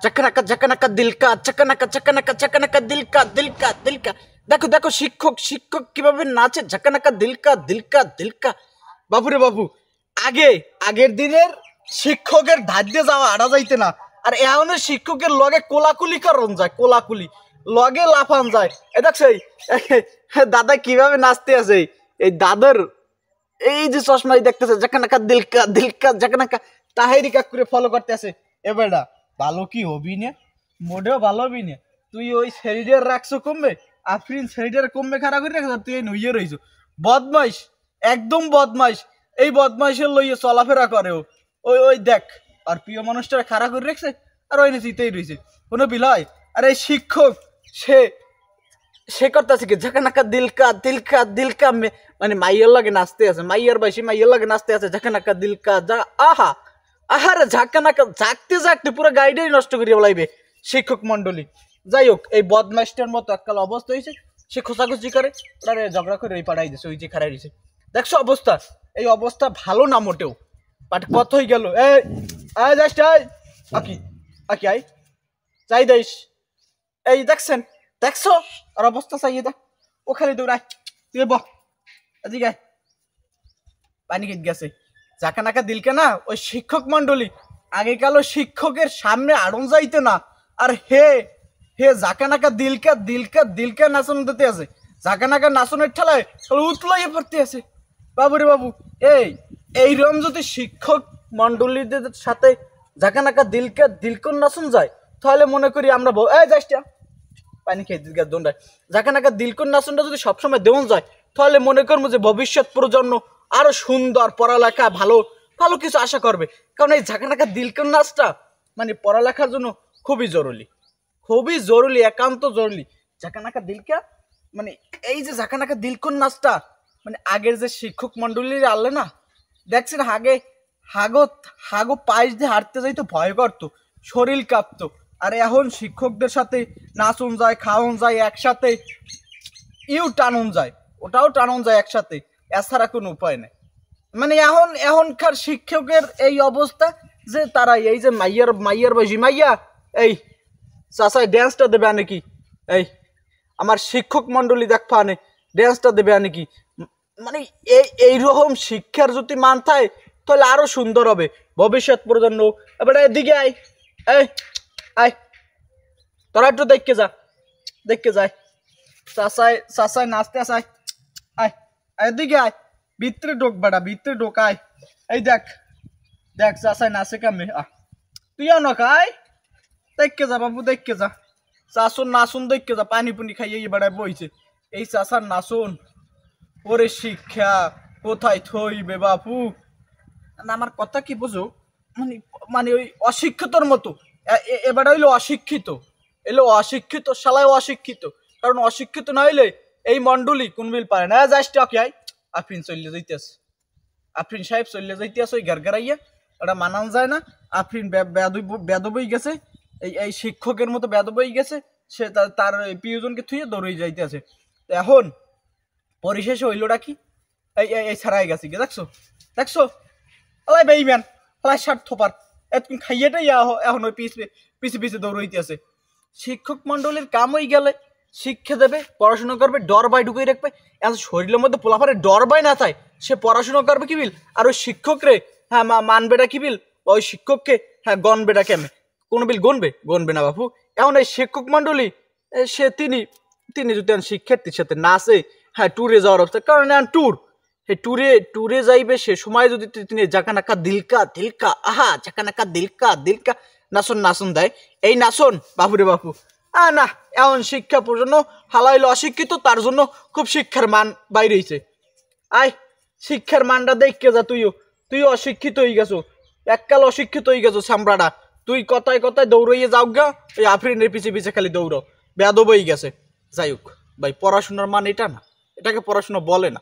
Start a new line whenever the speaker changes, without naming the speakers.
ঝাঁকানাকা দিলকা ঝাঁকানাকা দিলকা। দেখো দেখো শিক্ষক শিক্ষক কিভাবে নাচে, ঝাঁকানাকা দিলকা দিলকা দিলকা। বাবুরে বাবু, আগের দিনের শিক্ষকের ধাদ্যে যাওয়া আড়া যাইতে না, আর এখন শিক্ষকের লগে কোলাকুলি করন যায়, কোলাকুলি লগে লাফান যায়। এ দেখছো দাদা কিভাবে নাচতে আছে, এই দাদার এই যে চশমাই দেখতেছে, ঝাঁকানাকা দিলকা দিলকা ঝাঁকানাকা। তাহেরি কাক করে ফলো করতে আছে। এবারটা ভালো কি হবি না, মোটেও ভালো হবি না। তুই ওই শরীরের রাখছো কমবে, আফরিন শরীরের কমবে খারাপ করে রাখছো, তুই নইয়ে রইছো। বদমাইশ, একদম বদমাইশ। এই বদমাইশের লইয়ে চলাফেরা করে ওই ওই দেখ, আর প্রিয় মানুষটা খারাপ করে রাখছে, আর ওই নিচেই রয়েছে কোনো বিলয়। আর এই শিক্ষক সে সে করতেছে কি, ঝাঁকানাকা দিলকা দিলকা দিলকা, মানে মাইয়ের লাগে নাচতে আছে, মাইয়ের বয়সী মাইয়ের লাগে নাচতে আছে, ঝাঁকানাকা দিলকা যা। আহা আহারে ঝাঁকানাকা, ঝাঁকতে ঝাঁকতে পুরো গাইডেই নষ্ট করিয়া বলাইবে শিক্ষক মন্ডলী। যাই হোক, এই বদমাইশটার মতো এককাল অবস্থা হয়েছে, সে খোঁচাখুচি করে ওরা ঝগড়া করে ওই পাঠাই দিছে, ওই যে খারাই দিছে। দেখছো অবস্থা, এই অবস্থা ভালো না মোটেও। বাট কত হয়ে গেল, এই যাস আকি আকি আই চাই দিস। এই দেখছেন, দেখছো আর অবস্থা চাইয়ে দেখ, ওখানে দৌড়ায়, তুই বহ এদিকে পানি খেতে গেছে। ঝাঁকানাকা দিলকে না ওই শিক্ষক মন্ডলী আগেকাল শিক্ষকের সামনে আড়ন যাইতে না, আর হে হে ঝাঁকানাকা দিলকা দিলকা দিলকা নাচন দিতে আছে, ঝাঁকানাকা নাচনের ঠেলায় উতলাইয়ে পড়তে আছে। বাবুরে বাবু, এইরকম যদি শিক্ষক মন্ডলীদের সাথে ঝাঁকানাকা দিলকা দিলকন নাচন যায়, তাহলে মনে করি আমরা যাইসটা পানি খেয়ে দিলকা দণ্ডায়। ঝাঁকানাকা দিলকন নাচনটা যদি সবসময় দেওয়া যায়, তাহলে মনে করবো যে ভবিষ্যৎ প্রজন্ম আরো সুন্দর পড়ালেখা ভালো ভালো কিছু আশা করবে। কারণ এই ঝাঁকানাকা দিলকন নাচটা মানে পড়ালেখার জন্য খুবই জরুরি, খুবই জরুরি, একান্ত জরুরি। ঝাঁকানাকা দিলকা মানে এই যে ঝাঁকানাকা দিলকন নাচটা, মানে আগের যে শিক্ষক মন্ডলীর আনলে না, দেখছেন হাগো পায়েস দিয়ে হাঁটতে যাইতো, ভয় করতো, শরীর কাঁপতো। আর এখন শিক্ষকদের সাথে নাচন যায়, খাওয়ান যায় একসাথে, টানুন যায়, ওটাও টানুন যায় একসাথে, এছাড়া কোনো উপায় নেই। মানে এখনকার শিক্ষকের এই অবস্থা যে তারা এই যে মাইয়ার বয়সী মাইয়া, এই চাচাই ড্যান্সটা দেবে নাকি, এই আমার শিক্ষক মন্ডলী দেখবা আনে ড্যান্সটা দেবে নাকি, মানে এইরকম শিক্ষার যদি মান থাকে তাহলে আরো সুন্দর হবে ভবিষ্যৎ প্রজন্ম। এবার এদিকে আয় তোরা একটু দেখতে যায়, চাচাই নাচতে আসায়, এদিকে আয়, ভিতরে ঢোক বেড়া, ভিতরে ঢোকায়। এই দেখ চাচাই নাচে কামে, তুইও নখাই দেখকে যা বাবু, দেখকে যা চাষন নাচুন, দেখকে যা পানি পুনি খাইয়ে বেড়ায় বইছে। এই চাষার নাচুন, ওরে শিক্ষা কোথায় থইবে বাপু। আমার কথা কি বুঝো, মানে ওই অশিক্ষিতর মতো এবার হইলো অশিক্ষিত শালায় অশিক্ষিত। কারণ অশিক্ষিত না হইলে এই মন্ডলী কোনবিল পারে না। যাইতে আফরিন চলে যাইতেছে, আফরিন সাহেব চলে যাইতেছে ওই গারগারাইয়া, ওটা মানান যায় না। আফরিন বেদবই গেছে, এই শিক্ষকের মতো বেদবই গেছে, সে তার প্রিয়জনকে থুয়ে দৌড়ে যাইতেছে। এখন পরিশেষে হইলোটা কি, এই ছাড়াই গেছে, দেখছো আলাই বেইম্যান, আলাই স্বার্থ থোপার, তুমি খাইয়েটাই এখন ওই পিছে দৌড়াইতে আছে। শিক্ষক মন্ডলীর কাম হয়ে গেলে শিক্ষা দেবে, পড়াশোনা করবে, ডর বাই ঢুকিয়ে রাখবে। এখন শরীরের মধ্যে পোলাফারে ডর বাই না থাকে, সে পড়াশোনা করবে কি বিল, আর ওই শিক্ষকরে মানবেটা কি বিল, ওই শিক্ষককে গণবেটা কেমে, কোনো বিল গণবে না বাপু। এখন এই শিক্ষক মন্ডলী সে তিনি যদি শিক্ষার্থীর সাথে নাচে, ট্যুরে যাওয়ার অবস্থা, কারণ এখন ট্যুরে যাইবে, সে সময় যদি তিনি ঝাঁকানাকা দিলকা দিলকা ঝাঁকানাকা দিলকা দিলকা নাচন দেয়, এই নাচন বাপুরে বাপু না। এখন শিক্ষা প্রজন্ম হালাইলো অশিক্ষিত, তার জন্য খুব শিক্ষার মান বাইরে হয়েছে। শিক্ষার মানটা দেখকে যা, তুইও অশিক্ষিত হয়ে গেছো, এককাল অশিক্ষিত হয়ে গেছো সামরাটা। তুই কথায় দৌড়াইয়ে যাও গা, ওই আফরিনের পিছে খালি দৌড়ো, বেয়াদব হয়ে গেছে। যাই হোক ভাই, পড়াশোনার মান এটা না, এটাকে পড়াশোনা বলে না।